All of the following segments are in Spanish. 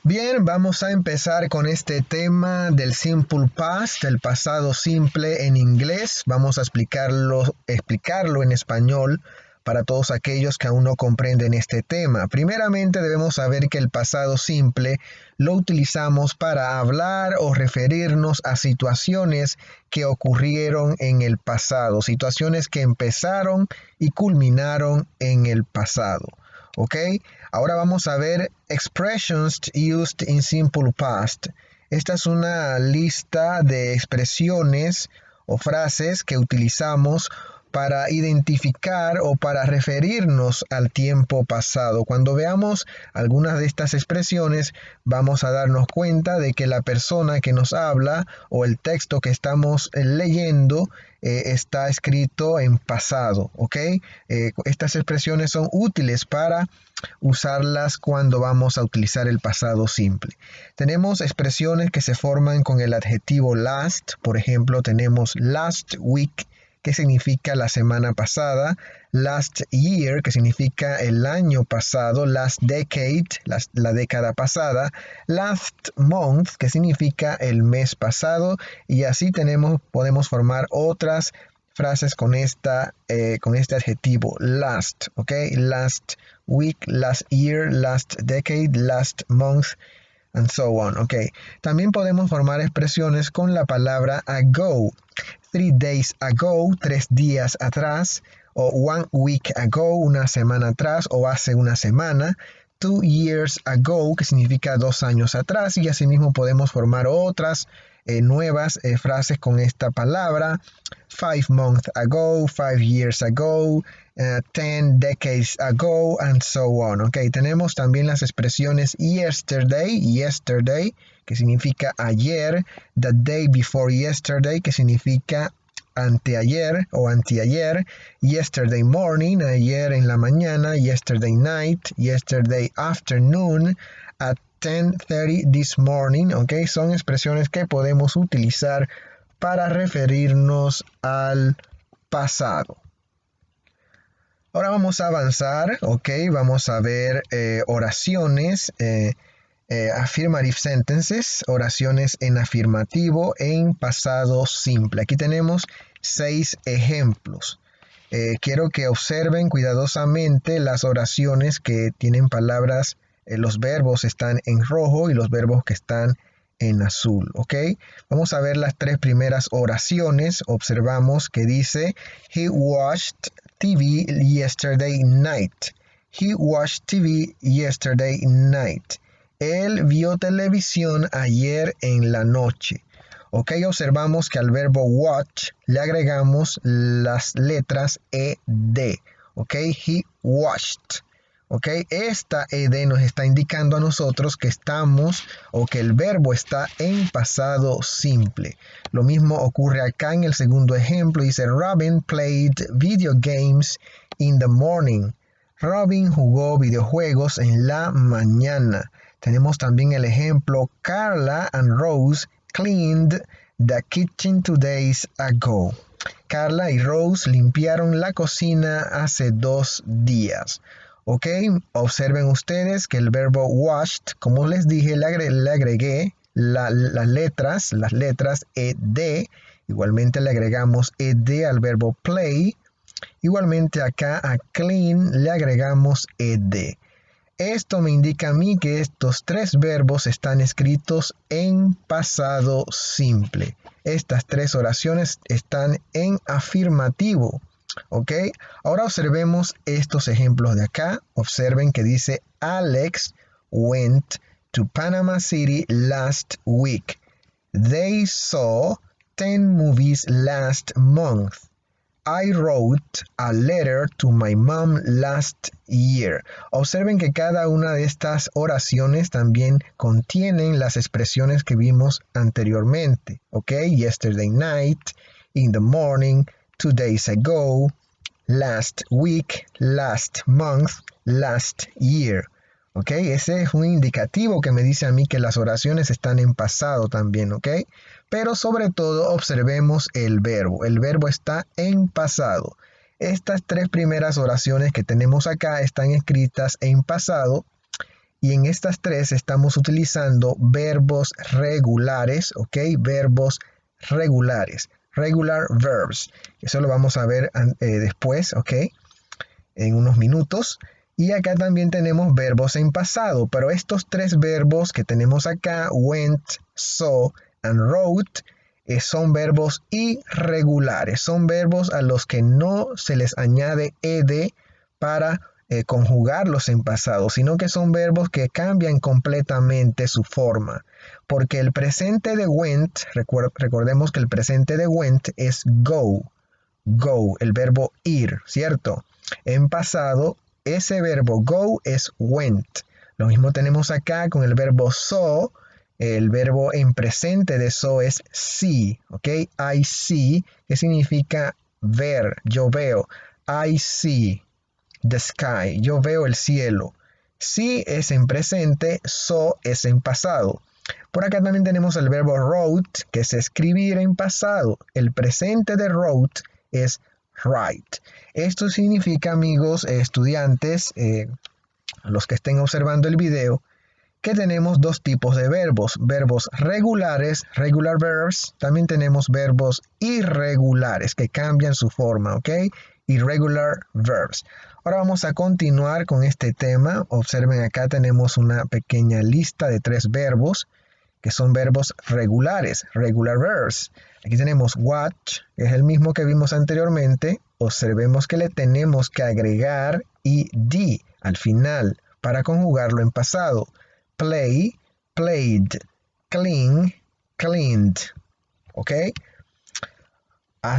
Bien, vamos a empezar con este tema del simple past, el pasado simple en inglés. Vamos a explicarlo en español para todos aquellos que aún no comprenden este tema. Primeramente debemos saber que el pasado simple lo utilizamos para hablar o referirnos a situaciones que ocurrieron en el pasado, situaciones que empezaron y culminaron en el pasado. ¿Ok? Ahora vamos a ver expressions used in simple past. Esta es una lista de expresiones o frases que utilizamos para identificar o para referirnos al tiempo pasado. Cuando veamos algunas de estas expresiones, vamos a darnos cuenta de que la persona que nos habla o el texto que estamos leyendo está escrito en pasado, ¿ok? Estas expresiones son útiles para usarlas cuando vamos a utilizar el pasado simple. Tenemos expresiones que se forman con el adjetivo last. Por ejemplo, tenemos last week, que significa la semana pasada, last year, que significa el año pasado, last decade, la década pasada, last month, que significa el mes pasado, y así podemos formar otras frases con este adjetivo last, ¿ok? Last week, last year, last decade, last month, and so on, ¿ok? También podemos formar expresiones con la palabra ago. 3 days ago, 3 días atrás, o 1 week ago, una semana atrás, o hace una semana. 2 years ago, que significa 2 años atrás, y asimismo podemos formar otras nuevas frases con esta palabra. 5 months ago, 5 years ago, 10 decades ago, and so on. Ok, tenemos también las expresiones yesterday, que significa ayer, the day before yesterday, que significa anteayer o anteayer, yesterday morning, ayer en la mañana, yesterday night, yesterday afternoon, at 10:30 this morning, ok, son expresiones que podemos utilizar para referirnos al pasado. Ahora vamos a avanzar, ok, vamos a ver oraciones, affirmative sentences, oraciones en afirmativo en pasado simple. Aquí tenemos 6 ejemplos. Quiero que observen cuidadosamente las oraciones que tienen palabras, los verbos están en rojo y los verbos que están en azul, ¿ok? Vamos a ver las 3 primeras oraciones. Observamos que dice, he watched TV yesterday night. He watched TV yesterday night. Él vio televisión ayer en la noche. Ok, observamos que al verbo watch le agregamos las letras ed. Ok, he watched. Ok, esta ed nos está indicando a nosotros que estamos o que el verbo está en pasado simple. Lo mismo ocurre acá en el segundo ejemplo. Dice, Robin played video games in the morning. Robin jugó videojuegos en la mañana. Tenemos también el ejemplo, Carla and Rose cleaned the kitchen 2 days ago. Carla y Rose limpiaron la cocina hace 2 días. Ok, observen ustedes que el verbo washed, como les dije, le agregué las letras ed. Igualmente le agregamos ed al verbo play. Igualmente acá a clean le agregamos ed. Esto me indica a mí que estos 3 verbos están escritos en pasado simple. Estas 3 oraciones están en afirmativo. ¿Ok? Ahora observemos estos ejemplos de acá. Observen que dice Alex went to Panama City last week. They saw 10 movies last month. I wrote a letter to my mom last year. Observen que cada una de estas oraciones también contienen las expresiones que vimos anteriormente. ¿Ok? Yesterday night, in the morning, 2 days ago, last week, last month, last year. ¿Ok? Ese es un indicativo que me dice a mí que las oraciones están en pasado también, ¿ok? Pero sobre todo observemos el verbo. El verbo está en pasado. Estas 3 primeras oraciones que tenemos acá están escritas en pasado Y en estas tres estamos utilizando verbos regulares, ¿ok? Verbos regulares, regular verbs. Eso lo vamos a ver después, ¿ok? En unos minutos. Y acá también tenemos verbos en pasado, pero estos tres verbos que tenemos acá, went, saw and wrote, son verbos irregulares, son verbos a los que no se les añade ed para conjugarlos en pasado, sino que son verbos que cambian completamente su forma, porque el presente de went, recordemos que el presente de went es go, el verbo ir, ¿cierto? En pasado, ese verbo go es went. Lo mismo tenemos acá con el verbo saw. El verbo en presente de saw es see, ¿ok? I see, que significa ver, yo veo. I see the sky, yo veo el cielo. See es en presente, saw es en pasado. Por acá también tenemos el verbo wrote, que es escribir en pasado. El presente de wrote es write. Esto significa, amigos estudiantes, los que estén observando el video, que tenemos dos tipos de verbos. Verbos regulares, regular verbs. También tenemos verbos irregulares, que cambian su forma, ¿ok? Irregular verbs. Ahora vamos a continuar con este tema. Observen, acá tenemos una pequeña lista de 3 verbos, que son verbos regulares, regular verbs. Aquí tenemos watch, que es el mismo que vimos anteriormente. Observemos que le tenemos que agregar ed al final para conjugarlo en pasado. Play, played, clean, cleaned. ¿Ok?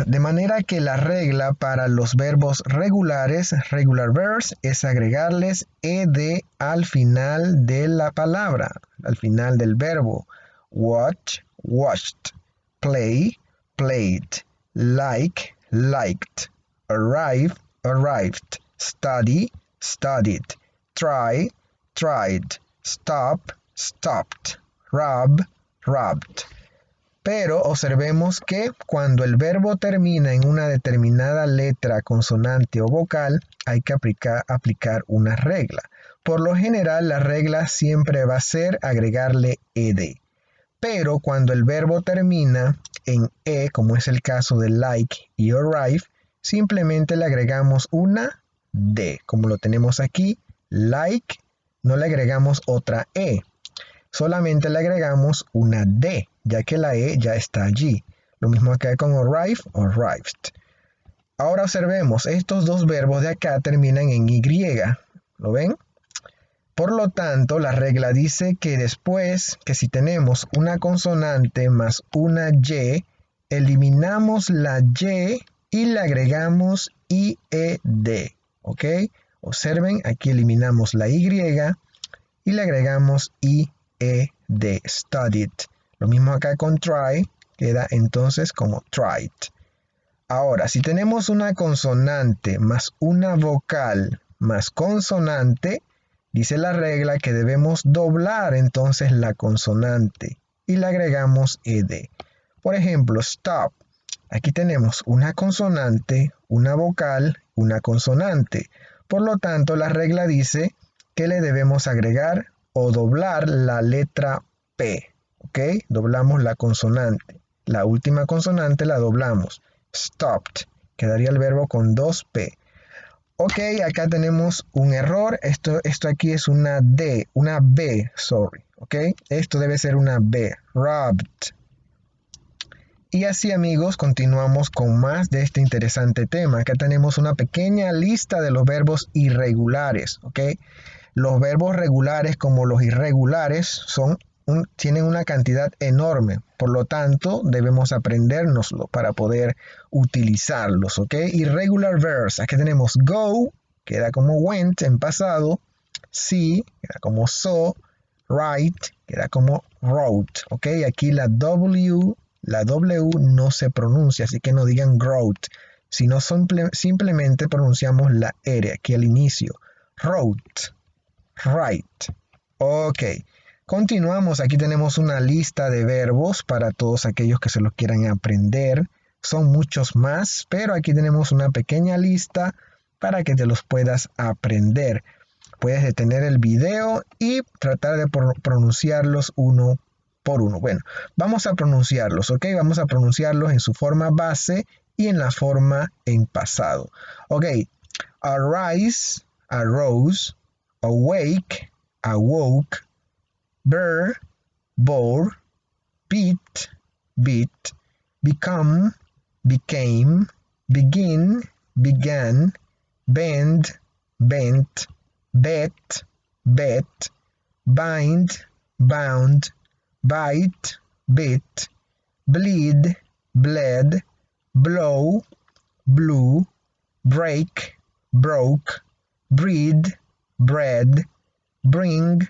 De manera que la regla para los verbos regulares, regular verbs, es agregarles ed al final de la palabra, al final del verbo. Watch, watched. Play, played. Like, liked. Arrive, arrived. Study, studied. Try, tried. Stop, stopped. Rub, rubbed. Pero observemos que cuando el verbo termina en una determinada letra, consonante o vocal, hay que aplicar una regla. Por lo general, la regla siempre va a ser agregarle ed. Pero cuando el verbo termina en e, como es el caso de like y arrive, simplemente le agregamos una d, como lo tenemos aquí, like, no le agregamos otra e. Solamente le agregamos una D, ya que la E ya está allí. Lo mismo acá con arrive o arrived. Ahora observemos, estos dos verbos de acá terminan en Y. ¿Lo ven? Por lo tanto, la regla dice que después, que si tenemos una consonante más una Y, eliminamos la Y y le agregamos IED. ¿Ok? Observen, aquí eliminamos la Y y le agregamos IED. De studied. Lo mismo acá con try, queda entonces como tried. Ahora, si tenemos una consonante más una vocal más consonante, dice la regla que debemos doblar entonces la consonante y le agregamos ed. Por ejemplo, stop. Aquí tenemos una consonante, una vocal, una consonante. Por lo tanto, la regla dice que le debemos agregar o doblar la letra P, ¿ok? Doblamos la consonante. La última consonante la doblamos. Stopped. Quedaría el verbo con 2P. Ok, acá tenemos un error. Esto aquí es una D, una B, sorry, ¿ok? Esto debe ser una B, rubbed. Y así, amigos, continuamos con más de este interesante tema. Acá tenemos una pequeña lista de los verbos irregulares, ¿ok? Los verbos regulares como los irregulares tienen una cantidad enorme, por lo tanto debemos aprendérnoslo para poder utilizarlos, ¿ok? Irregular verbs, aquí tenemos go, queda como went en pasado, see, queda como saw, write, queda como wrote, ¿ok? Aquí la W no se pronuncia, así que no digan wrote, sino simplemente pronunciamos la R aquí al inicio, wrote. Right. Ok. Continuamos. Aquí tenemos una lista de verbos para todos aquellos que se los quieran aprender. Son muchos más, pero aquí tenemos una pequeña lista para que te los puedas aprender. Puedes detener el video y tratar de pronunciarlos uno por uno. Bueno, vamos a pronunciarlos, ¿ok? Vamos a pronunciarlos en su forma base y en la forma en pasado. Ok, arise, arose, awake, awoke, bear, bore, beat, beat, become, became, begin, began, bend, bent, bet, bet, bind, bound, bite, bit, bleed, bled, blow, blew, break, broke, breed, bred, bring,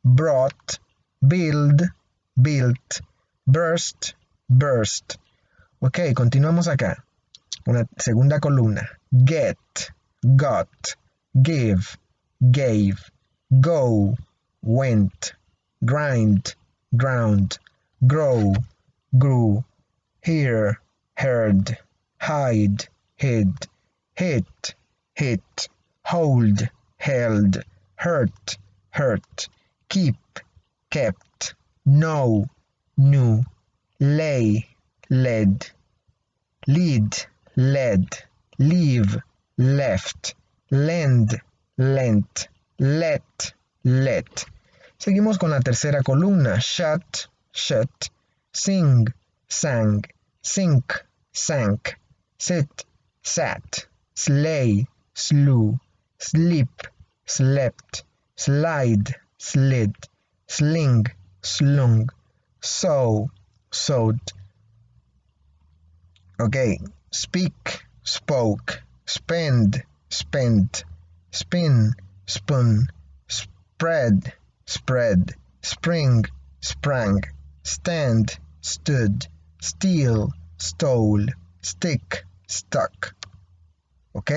brought, build, built, burst, burst. Ok, continuamos acá. Una segunda columna. Get, got, give, gave, go, went, grind, ground, grow, grew, hear, heard, hide, hid, hit, hit, hold, held, hurt, hurt, keep, kept, know, knew, lay, led, lead, led, leave, left, lend, lent, let, let. Seguimos con la tercera columna. Shut, shut, sing, sang, sink, sank, sit, sat, slay, slew, sleep, slept, slide, slid, sling, slung, sow, sowed. Okay, speak, spoke, spend, spent, spin, spun, spread, spread, spring, sprang, stand, stood, steal, stole, stick, stuck. ¿Ok?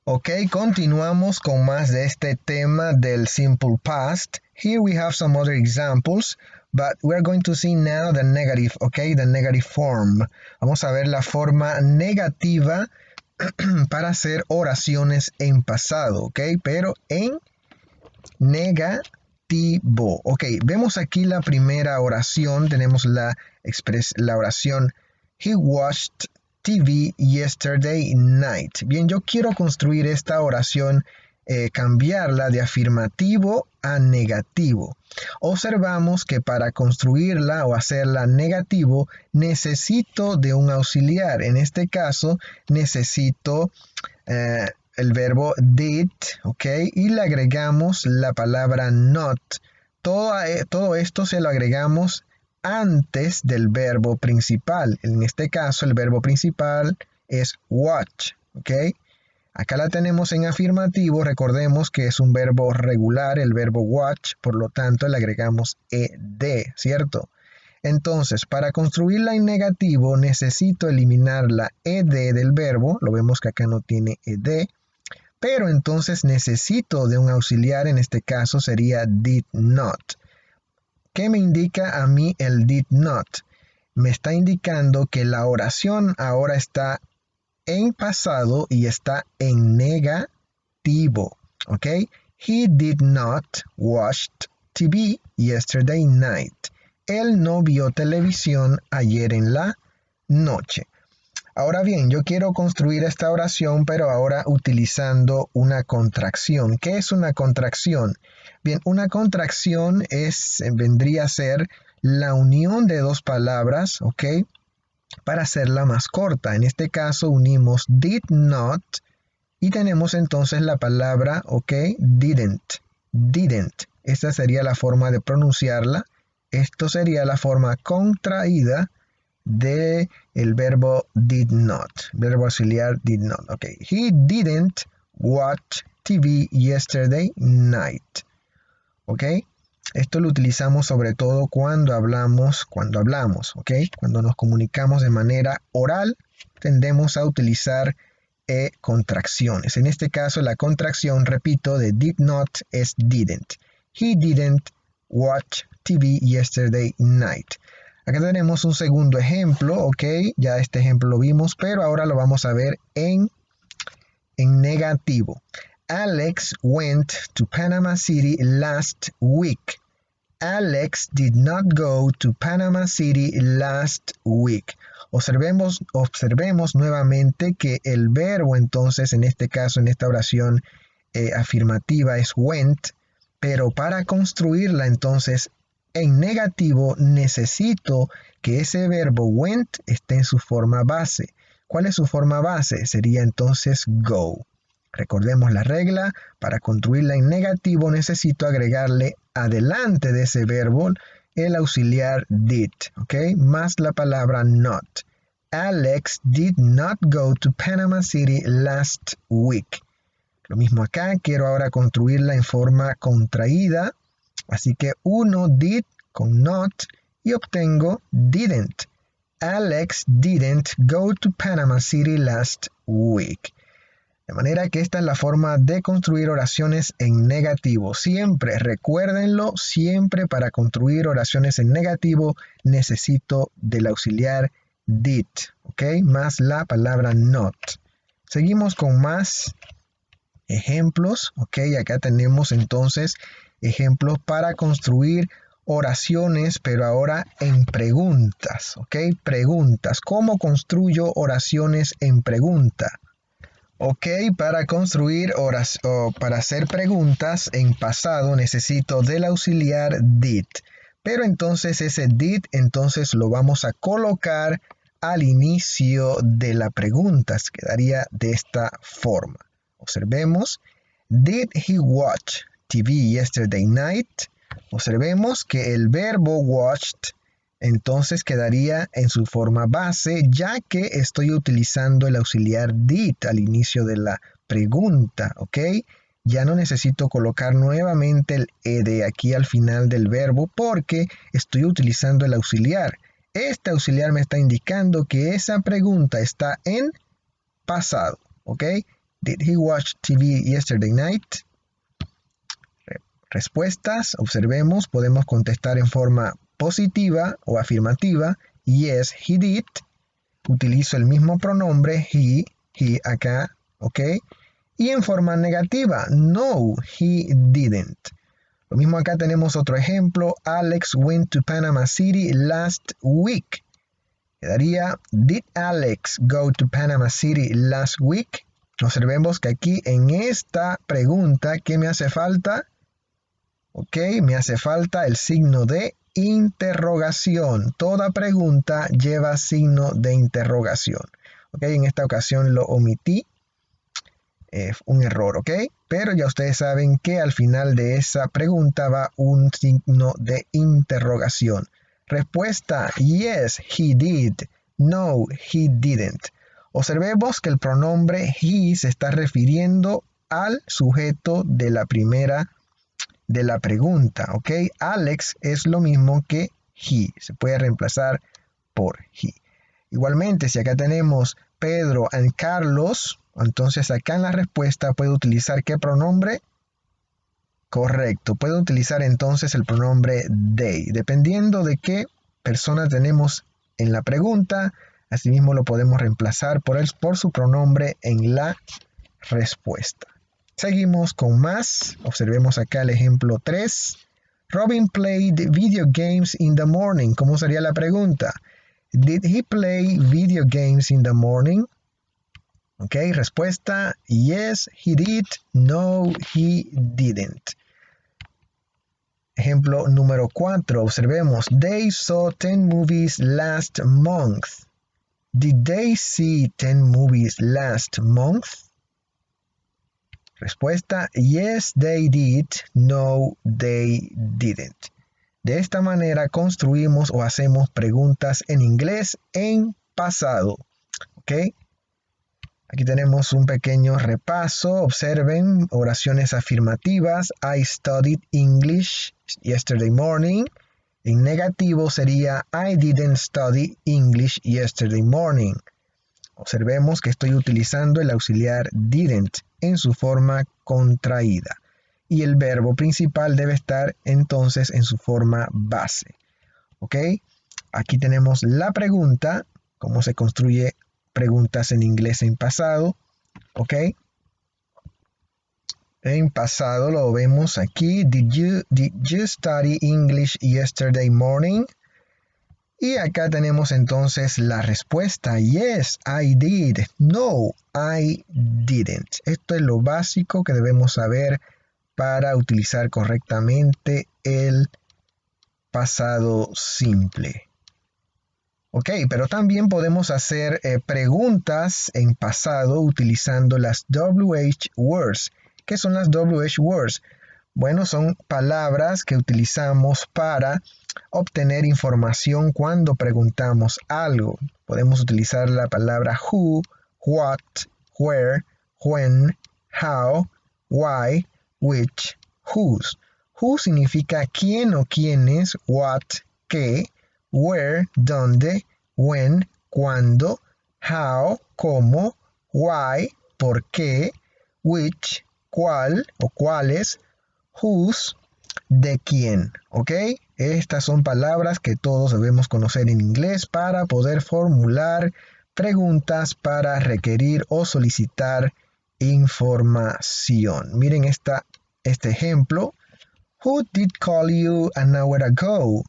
Ok, continuamos con más de este tema del simple past. Here we have some other examples, but we're going to see now the negative, okay, the negative form. Vamos a ver la forma negativa para hacer oraciones en pasado, ok, pero en negativo. Ok, vemos aquí la primera oración, tenemos la oración He watched TV yesterday night. Bien, yo quiero construir esta oración, cambiarla de afirmativo a negativo. Observamos que para construirla o hacerla negativo necesito de un auxiliar. En este caso necesito el verbo did, ¿ok? Y le agregamos la palabra not. Todo esto se lo agregamos antes del verbo principal. En este caso el verbo principal es watch, ¿ok? Acá la tenemos en afirmativo, recordemos que es un verbo regular, el verbo watch, por lo tanto le agregamos ed, ¿cierto? Entonces, para construirla en negativo necesito eliminar la ed del verbo, lo vemos que acá no tiene ed, pero entonces necesito de un auxiliar, en este caso sería did not. ¿Qué me indica a mí el did not? Me está indicando que la oración ahora está en pasado y está en negativo, ¿ok? He did not watch TV yesterday night. Él no vio televisión ayer en la noche. Ahora bien, yo quiero construir esta oración, pero ahora utilizando una contracción. ¿Qué es una contracción? Bien, una contracción vendría a ser la unión de dos palabras, ¿ok? Para hacerla más corta. En este caso unimos did not y tenemos entonces la palabra, ¿ok? Didn't. Didn't. Esta sería la forma de pronunciarla. Esto sería la forma contraída de el verbo did not, verbo auxiliar did not. Okay, he didn't watch TV yesterday night. Ok, esto lo utilizamos sobre todo cuando hablamos, ok, cuando nos comunicamos de manera oral tendemos a utilizar contracciones. En este caso la contracción, repito, de did not es didn't. He didn't watch TV yesterday night. Acá tenemos un segundo ejemplo, ok, ya este ejemplo lo vimos, pero ahora lo vamos a ver en negativo. Alex went to Panama City last week. Alex did not go to Panama City last week. Observemos nuevamente que el verbo entonces en este caso, en esta oración afirmativa es went, pero para construirla entonces en negativo necesito que ese verbo went esté en su forma base. ¿Cuál es su forma base? Sería entonces go. Recordemos la regla, para construirla en negativo necesito agregarle adelante de ese verbo el auxiliar did, ¿ok? Más la palabra not. Alex did not go to Panama City last week. Lo mismo acá, quiero ahora construirla en forma contraída, así que uno did con not y obtengo didn't. Alex didn't go to Panama City last week. De manera que esta es la forma de construir oraciones en negativo. Siempre, recuérdenlo, siempre para construir oraciones en negativo necesito del auxiliar did, ¿ok? Más la palabra not. Seguimos con más ejemplos, ¿ok? Acá tenemos entonces ejemplos para construir oraciones, pero ahora en preguntas, ¿ok? Preguntas. ¿Cómo construyo oraciones en pregunta? Ok, para construir o para hacer preguntas en pasado necesito del auxiliar did. Pero entonces ese did entonces lo vamos a colocar al inicio de la pregunta. Quedaría de esta forma. Observemos. Did he watch TV yesterday night? Observemos que el verbo watched entonces quedaría en su forma base, ya que estoy utilizando el auxiliar did al inicio de la pregunta, ¿ok? Ya no necesito colocar nuevamente el ed aquí al final del verbo porque estoy utilizando el auxiliar. Este auxiliar me está indicando que esa pregunta está en pasado, ¿ok? Did he watch TV yesterday night? Respuestas, observemos, podemos contestar en forma positiva o afirmativa. Yes, he did. Utilizo el mismo pronombre he acá, ¿ok? Y en forma negativa, no, he didn't. Lo mismo acá tenemos otro ejemplo. Alex went to Panama City last week. Quedaría, did Alex go to Panama City last week? Observemos que aquí en esta pregunta, ¿qué me hace falta? Ok, me hace falta el signo de interrogación. Toda pregunta lleva signo de interrogación. Ok, en esta ocasión lo omití. Un error, ok. Pero ya ustedes saben que al final de esa pregunta va un signo de interrogación. Respuesta, yes, he did. No, he didn't. Observemos que el pronombre he se está refiriendo al sujeto de la primera de la pregunta, ¿ok? Alex es lo mismo que he, se puede reemplazar por he. Igualmente, si acá tenemos Pedro y Carlos, entonces acá en la respuesta puedo utilizar ¿qué pronombre? Correcto, puedo utilizar entonces el pronombre they, dependiendo de qué persona tenemos en la pregunta, asimismo lo podemos reemplazar por su pronombre en la respuesta. Seguimos con más. Observemos acá el ejemplo 3. Robin played video games in the morning. ¿Cómo sería la pregunta? Did he play video games in the morning? Ok, respuesta, yes, he did. No, he didn't. Ejemplo número 4. Observemos. They saw 10 movies last month. Did they see 10 movies last month? Respuesta, yes, they did. No, they didn't. De esta manera construimos o hacemos preguntas en inglés en pasado. ¿Ok? Aquí tenemos un pequeño repaso. Observen oraciones afirmativas. I studied English yesterday morning. En negativo sería I didn't study English yesterday morning. Observemos que estoy utilizando el auxiliar didn't en su forma contraída. Y el verbo principal debe estar entonces en su forma base. ¿Ok? Aquí tenemos la pregunta, cómo se construye preguntas en inglés en pasado. ¿Ok? En pasado lo vemos aquí. Did you study English yesterday morning? Y acá tenemos entonces la respuesta. Yes, I did. No, I didn't. Esto es lo básico que debemos saber para utilizar correctamente el pasado simple. Ok, pero también podemos hacer preguntas en pasado utilizando las WH words. ¿Qué son las WH words? Bueno, son palabras que utilizamos para obtener información cuando preguntamos algo. Podemos utilizar la palabra who, what, where, when, how, why, which, whose. Who significa quién o quiénes, what, qué, where, dónde, when, cuándo, how, cómo, why, por qué, which, cuál o cuáles, whose, de quién, ¿ok? Estas son palabras que todos debemos conocer en inglés para poder formular preguntas para requerir o solicitar información. Miren este ejemplo. Who did call you an hour ago?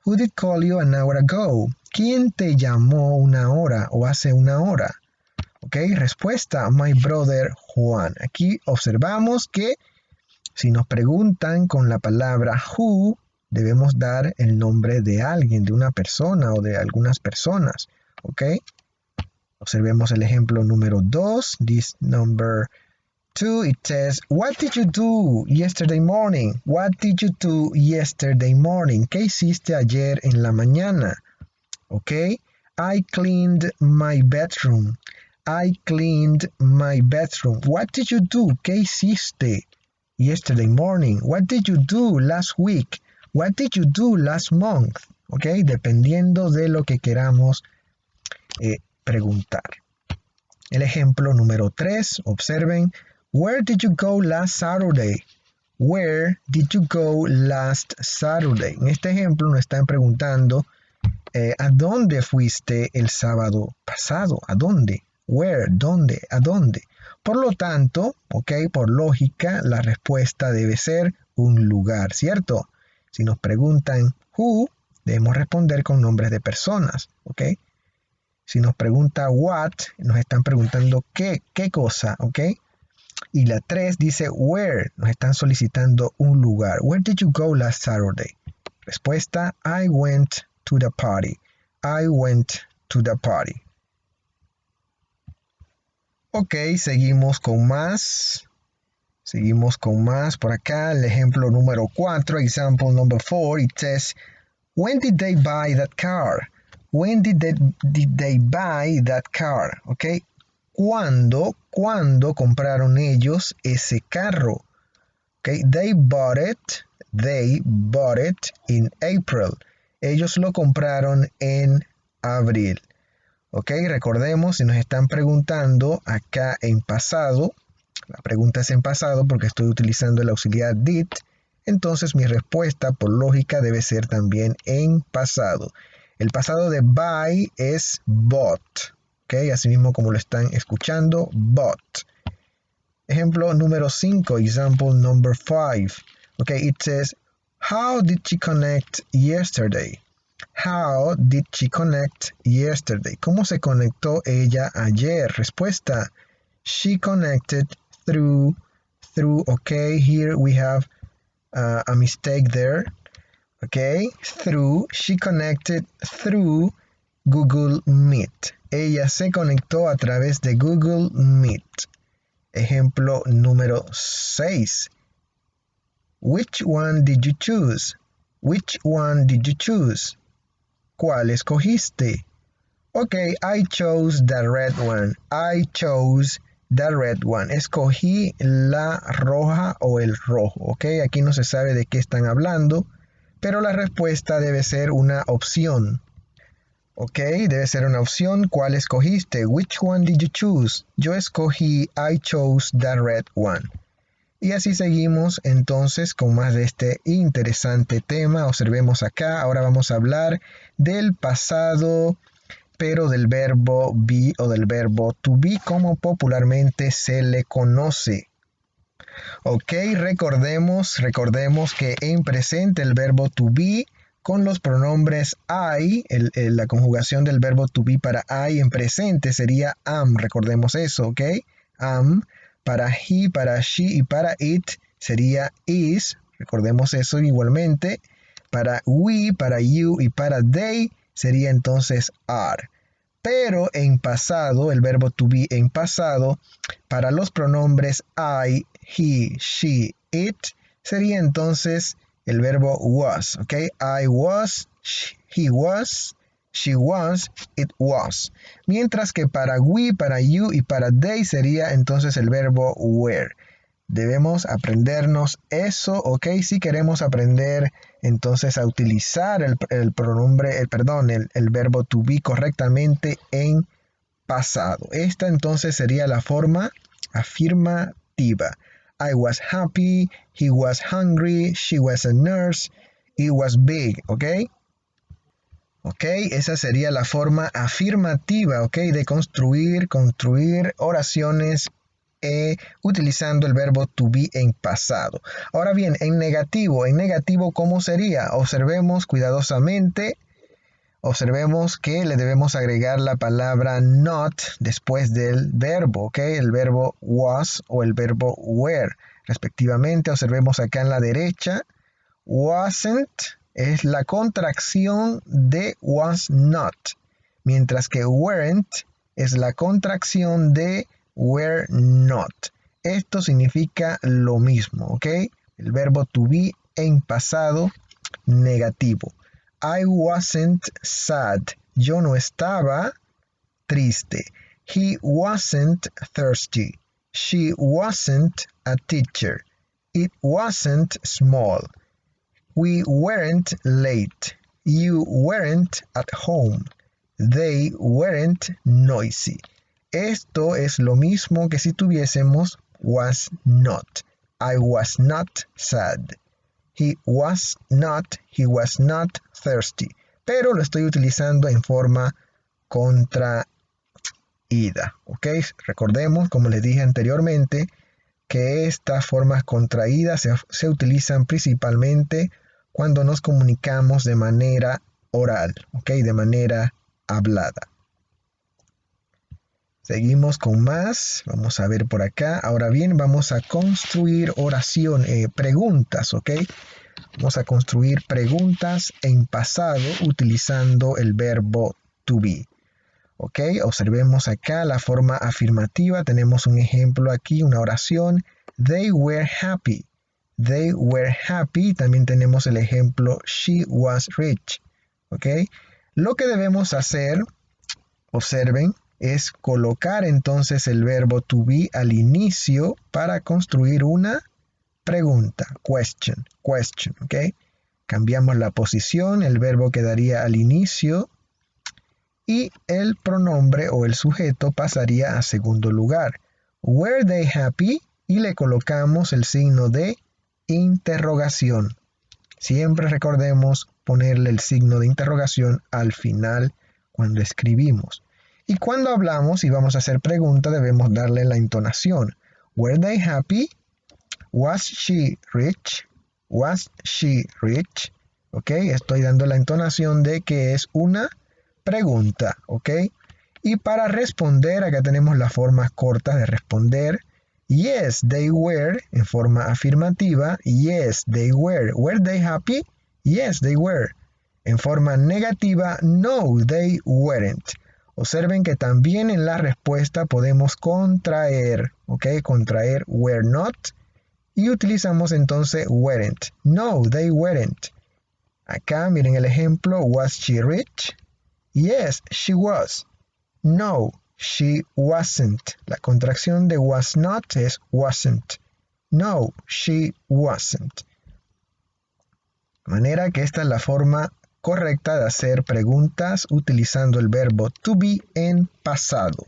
Who did call you an hour ago? ¿Quién te llamó una hora o hace una hora? Ok, respuesta, my brother Juan. Aquí observamos que si nos preguntan con la palabra who, debemos dar el nombre de alguien, de una persona o de algunas personas. Ok, observemos el ejemplo número 2. This number 2, it says, what did you do yesterday morning? What did you do yesterday morning? ¿Qué hiciste ayer en la mañana? Ok, I cleaned my bedroom. I cleaned my bedroom. What did you do? ¿Qué hiciste yesterday morning? What did you do last week? What did you do last month? Ok, dependiendo de lo que queramos preguntar. El ejemplo número 3, observen. Where did you go last Saturday? Where did you go last Saturday? En este ejemplo nos están preguntando ¿a dónde fuiste el sábado pasado? ¿A dónde? Where, ¿dónde? ¿A dónde? Por lo tanto, ok, por lógica, la respuesta debe ser un lugar, ¿cierto? Si nos preguntan who, debemos responder con nombres de personas, ok. Si nos pregunta what, nos están preguntando qué cosa, ok. Y la 3 dice where, nos están solicitando un lugar. Where did you go last Saturday? Respuesta, I went to the party. I went to the party. Ok, seguimos con más. Seguimos con más por acá. El ejemplo número 4, example number 4, it says, when did they buy that car? When did they buy that car? Ok, ¿cuándo compraron ellos ese carro? Okay, they bought it in April. Ellos lo compraron en abril. Ok, recordemos, si nos están preguntando acá en pasado, la pregunta es en pasado porque estoy utilizando el auxiliar did, entonces mi respuesta por lógica debe ser también en pasado. El pasado de buy es bought. Ok, así mismo como lo están escuchando, bought. Ejemplo número 5, example number 5. Okay, it says, how did she connect yesterday? How did she connect yesterday? ¿Cómo se conectó ella ayer? Respuesta, she connected through, okay, here we have a mistake there. Okay, she connected through Google Meet. Ella se conectó a través de Google Meet. Ejemplo número 6. Which one did you choose? Which one did you choose? ¿Cuál escogiste? Ok, I chose the red one. I chose the red one. Escogí la roja o el rojo. Ok, aquí no se sabe de qué están hablando, pero la respuesta debe ser una opción. Ok, debe ser una opción. ¿Cuál escogiste? Which one did you choose? Yo escogí I chose the red one. Y así seguimos entonces con más de este interesante tema. Observemos acá. Ahora vamos a hablar del pasado, pero del verbo be o del verbo to be, como popularmente se le conoce. Ok, recordemos que en presente el verbo to be con los pronombres I, la conjugación del verbo to be para I en presente sería am, recordemos eso, ok. Am, para he, para she y para it sería is, recordemos eso igualmente. Para we, para you y para they sería entonces are. Pero en pasado, el verbo to be en pasado, para los pronombres I, he, she, it, sería entonces el verbo was, ¿ok? I was, he was, she was, it was. Mientras que para we, para you y para they sería entonces el verbo were. Debemos aprendernos eso, ¿ok? Si queremos aprender entonces a utilizar el pronombre, el verbo to be correctamente en pasado. Esta entonces sería la forma afirmativa. I was happy, he was hungry, she was a nurse, it was big, ¿ok? Ok, esa sería la forma afirmativa, ok, de construir oraciones utilizando el verbo to be en pasado. Ahora bien, en negativo, ¿cómo sería? Observemos cuidadosamente, observemos que le debemos agregar la palabra not después del verbo, ¿ok? El verbo was o el verbo were, respectivamente. Observemos acá en la derecha, wasn't es la contracción de was not, mientras que weren't es la contracción de were not. Esto significa lo mismo, ¿ok? El verbo to be en pasado negativo. I wasn't sad. Yo no estaba triste. He wasn't thirsty. She wasn't a teacher. It wasn't small. We weren't late. You weren't at home. They weren't noisy. Esto es lo mismo que si tuviésemos was not. I was not sad. He was not thirsty. Pero lo estoy utilizando en forma contraída. ¿Ok? Recordemos, como les dije anteriormente, que estas formas contraídas se utilizan principalmente cuando nos comunicamos de manera oral, ¿ok? De manera hablada. Seguimos con más, vamos a ver por acá. Ahora bien, vamos a construir preguntas, ¿ok? Vamos a construir preguntas en pasado utilizando el verbo to be. ¿Ok? Observemos acá la forma afirmativa. Tenemos un ejemplo aquí, una oración. They were happy. They were happy. También tenemos el ejemplo she was rich. ¿Ok? Lo que debemos hacer, observen, es colocar entonces el verbo to be al inicio para construir una pregunta. Question. ¿Ok? Cambiamos la posición. El verbo quedaría al inicio y el pronombre o el sujeto pasaría a segundo lugar. Were they happy? Y le colocamos el signo de interrogación. Siempre recordemos ponerle el signo de interrogación al final cuando escribimos. Y cuando hablamos y vamos a hacer pregunta debemos darle la entonación. Were they happy? Was she rich? Was she rich? Ok, estoy dando la entonación de que es una pregunta, ¿ok? Y para responder, acá tenemos las formas cortas de responder. Yes, they were, en forma afirmativa. Yes, they were. Were they happy? Yes, they were. En forma negativa, no, they weren't. Observen que también en la respuesta podemos contraer, ¿ok? Contraer were not. Y utilizamos entonces weren't. No, they weren't. Acá miren el ejemplo. Was she rich? Yes, she was. No, she wasn't. La contracción de was not es wasn't. No, she wasn't. De manera que esta es la forma correcta de hacer preguntas utilizando el verbo to be en pasado.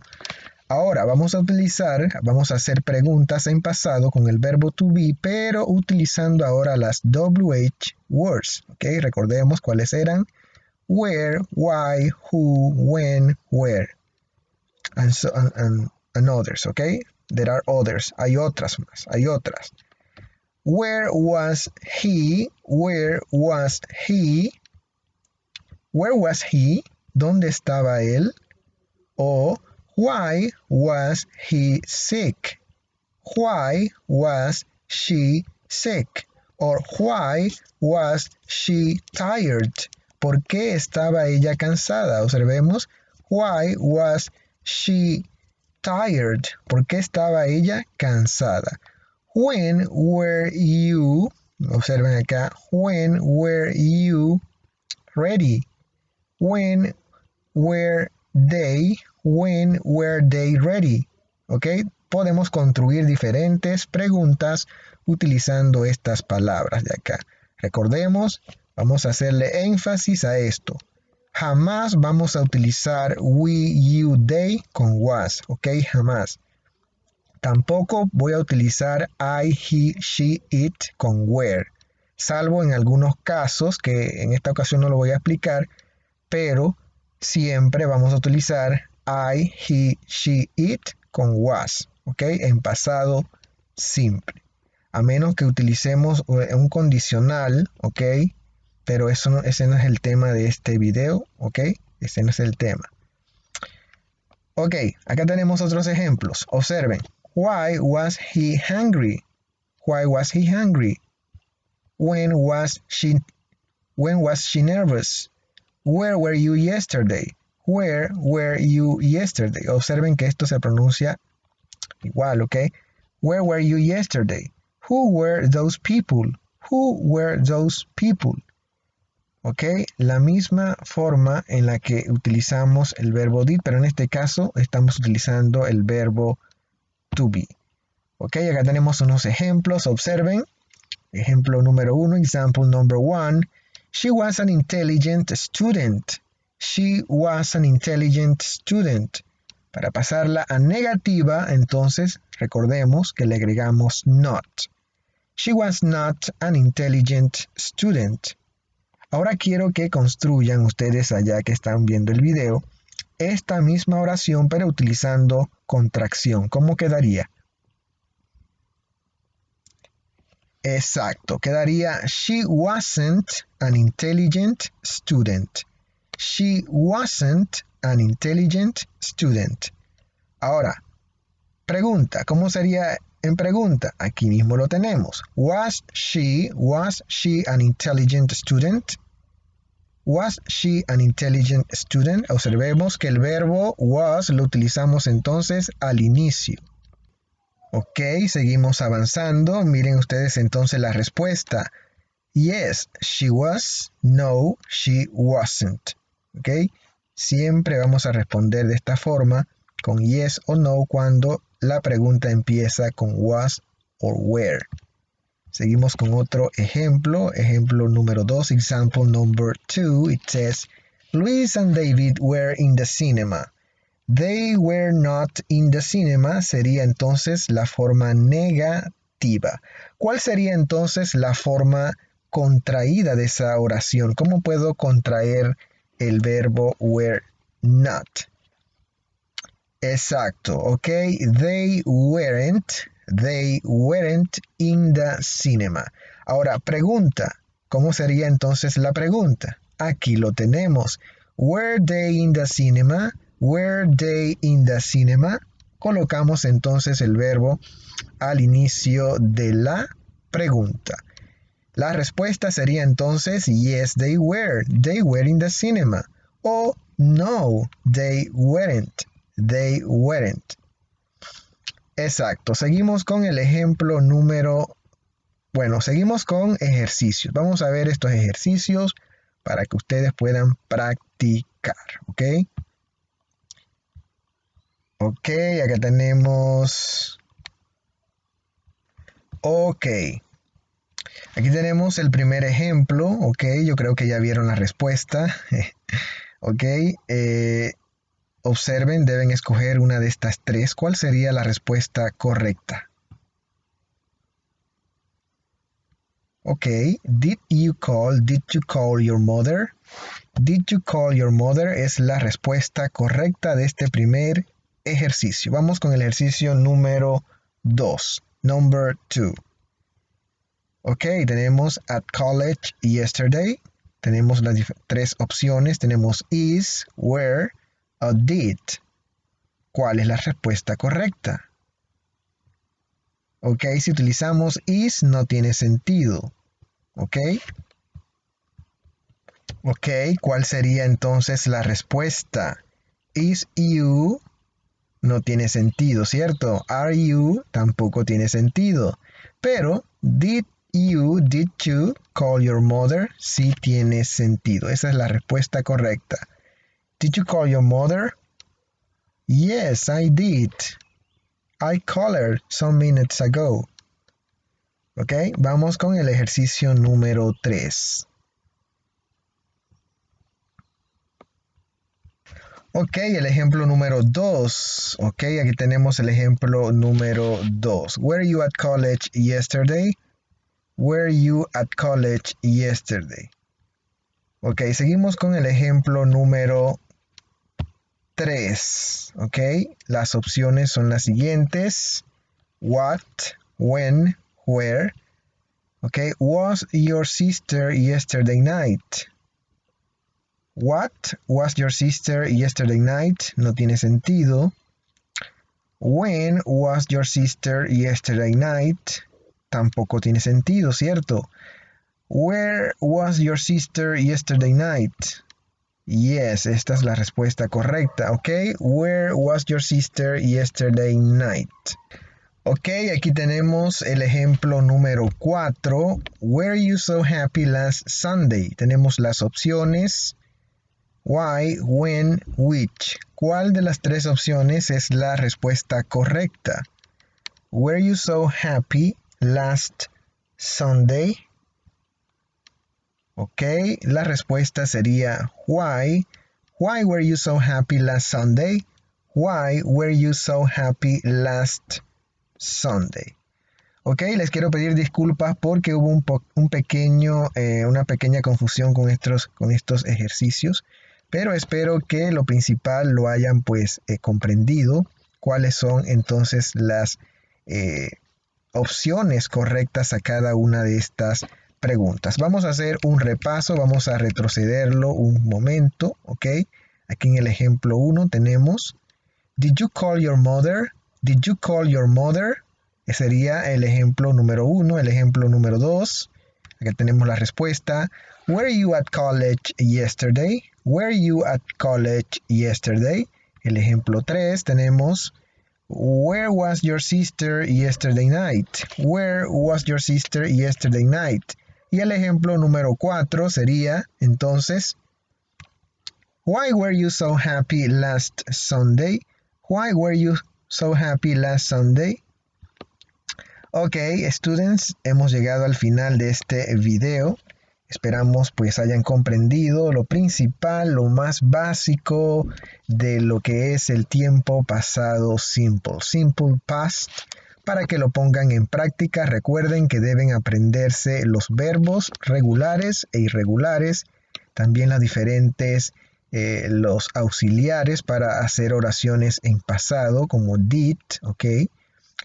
Ahora vamos a hacer preguntas en pasado con el verbo to be, pero utilizando ahora las WH words. ¿Ok? Recordemos cuáles eran. Where, why, who, when, where, and others, ¿ok? There are others. Hay otras más. Hay otras. Where was he? Where was he? Where was he? ¿Dónde estaba él? O why was he sick? Why was she sick? Or why was she tired? ¿Por qué estaba ella cansada? Observemos. Why was she tired? ¿Por qué estaba ella cansada? When were you? Observen acá. When were you ready? When were they? When were they ready? ¿Ok? Podemos construir diferentes preguntas utilizando estas palabras de acá. Recordemos, vamos a hacerle énfasis a esto. Jamás vamos a utilizar we, you, they con was, ¿ok? Jamás. Tampoco voy a utilizar I, he, she, it con were, salvo en algunos casos que en esta ocasión no lo voy a explicar, pero siempre vamos a utilizar I, he, she, it con was, ¿ok? En pasado simple. A menos que utilicemos un condicional, ¿ok? Pero ese no es el tema de este video, ¿ok? Ese no es el tema. Ok, acá tenemos otros ejemplos. Observen. Why was he hungry? Why was he hungry? When was she nervous? Where were you yesterday? Where were you yesterday? Observen que esto se pronuncia igual, ¿ok? Where were you yesterday? Who were those people? Who were those people? ¿Ok? La misma forma en la que utilizamos el verbo did, pero en este caso estamos utilizando el verbo to be. ¿Ok? Acá tenemos unos ejemplos. Observen. Ejemplo número 1, example number 1. She was an intelligent student. She was an intelligent student. Para pasarla a negativa, entonces recordemos que le agregamos not. She was not an intelligent student. Ahora quiero que construyan ustedes allá que están viendo el video esta misma oración pero utilizando contracción. ¿Cómo quedaría? Exacto, quedaría she wasn't an intelligent student. She wasn't an intelligent student. Ahora, pregunta, ¿cómo sería en pregunta? Aquí mismo lo tenemos. Was she an intelligent student? Was she an intelligent student? Observemos que el verbo was lo utilizamos entonces al inicio. Ok, seguimos avanzando. Miren ustedes entonces la respuesta. Yes, she was. No, she wasn't. Ok, siempre vamos a responder de esta forma con yes o no cuando la pregunta empieza con was o were. Seguimos con otro ejemplo. Ejemplo número 2, example number 2. It says, Luis and David were in the cinema. They were not in the cinema sería entonces la forma negativa. ¿Cuál sería entonces la forma contraída de esa oración? ¿Cómo puedo contraer el verbo were not? Exacto, ok. They weren't in the cinema. Ahora, pregunta. ¿Cómo sería entonces la pregunta? Aquí lo tenemos. Were they in the cinema? Were they in the cinema? Colocamos entonces el verbo al inicio de la pregunta. La respuesta sería entonces yes, they were. They were in the cinema. O no, they weren't. They weren't. Exacto. Seguimos con el ejemplo número... Bueno, seguimos con ejercicios. Vamos a ver estos ejercicios para que ustedes puedan practicar, ¿ok? Ok, acá tenemos... Ok. Aquí tenemos el primer ejemplo, ok, yo creo que ya vieron la respuesta. Ok, observen, deben escoger una de estas tres. ¿Cuál sería la respuesta correcta? Ok, did you call your mother? Did you call your mother es la respuesta correcta de este primer ejercicio. Vamos con el ejercicio número 2. Number 2. Ok, tenemos at college yesterday. Tenemos las tres opciones. Tenemos is, were o did. ¿Cuál es la respuesta correcta? Ok, si utilizamos is no tiene sentido. Ok. Ok, ¿cuál sería entonces la respuesta? Is you no tiene sentido, ¿cierto? Are you tampoco tiene sentido. Pero did you call your mother? Sí tiene sentido. Esa es la respuesta correcta. Did you call your mother? Yes, I did. I called her some minutes ago. Ok, vamos con el ejercicio número 3. Ok, el ejemplo número 2. Ok, aquí tenemos el ejemplo número 2. Were you at college yesterday? Were you at college yesterday? Ok, seguimos con el ejemplo número 3. Ok, las opciones son las siguientes. What, when, where. Ok, was your sister yesterday night? What was your sister yesterday night? No tiene sentido. When was your sister yesterday night? Tampoco tiene sentido, ¿cierto? Where was your sister yesterday night? Yes, esta es la respuesta correcta, ¿ok? Where was your sister yesterday night? Ok, aquí tenemos el ejemplo número 4. Were you so happy last Sunday? Tenemos las opciones why, when, which. ¿Cuál de las tres opciones es la respuesta correcta? Were you so happy last Sunday? Ok, la respuesta sería why. Why were you so happy last Sunday? Why were you so happy last Sunday? Ok, les quiero pedir disculpas porque hubo una pequeña confusión con estos ejercicios, pero espero que lo principal lo hayan pues comprendido, cuáles son entonces las opciones correctas a cada una de estas preguntas. Vamos a hacer un repaso, vamos a retrocederlo un momento, ok. Aquí en el ejemplo 1 tenemos Did you call your mother? Did you call your mother? Ese sería el ejemplo número 1. El ejemplo número 2. Aquí tenemos la respuesta. Were you at college yesterday? Were you at college yesterday? El ejemplo 3 tenemos Where was your sister yesterday night? Where was your sister yesterday night? Y el ejemplo número 4 sería entonces Why were you so happy last Sunday? Why were you so happy last Sunday? Ok, students, hemos llegado al final de este video. Esperamos pues hayan comprendido lo principal, lo más básico de lo que es el tiempo pasado simple, simple past. Para que lo pongan en práctica, recuerden que deben aprenderse los verbos regulares e irregulares, también las diferentes los auxiliares para hacer oraciones en pasado como did, ok.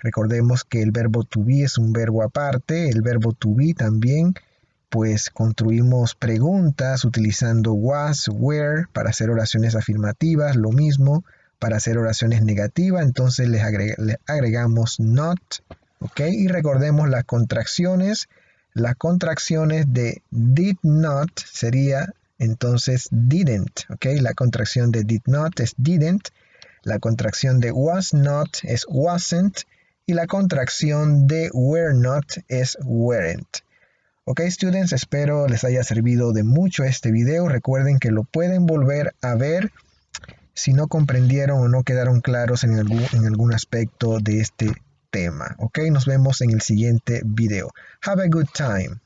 Recordemos que el verbo to be es un verbo aparte, el verbo to be también, pues construimos preguntas utilizando was, were para hacer oraciones afirmativas, lo mismo para hacer oraciones negativas, entonces les agregamos not, ok, y recordemos las contracciones de did not sería entonces didn't, ok, la contracción de did not es didn't, la contracción de was not es wasn't, y la contracción de were not es weren't. Ok, students, espero les haya servido de mucho este video. Recuerden que lo pueden volver a ver si no comprendieron o no quedaron claros en algún aspecto de este tema. Ok, nos vemos en el siguiente video. Have a good time.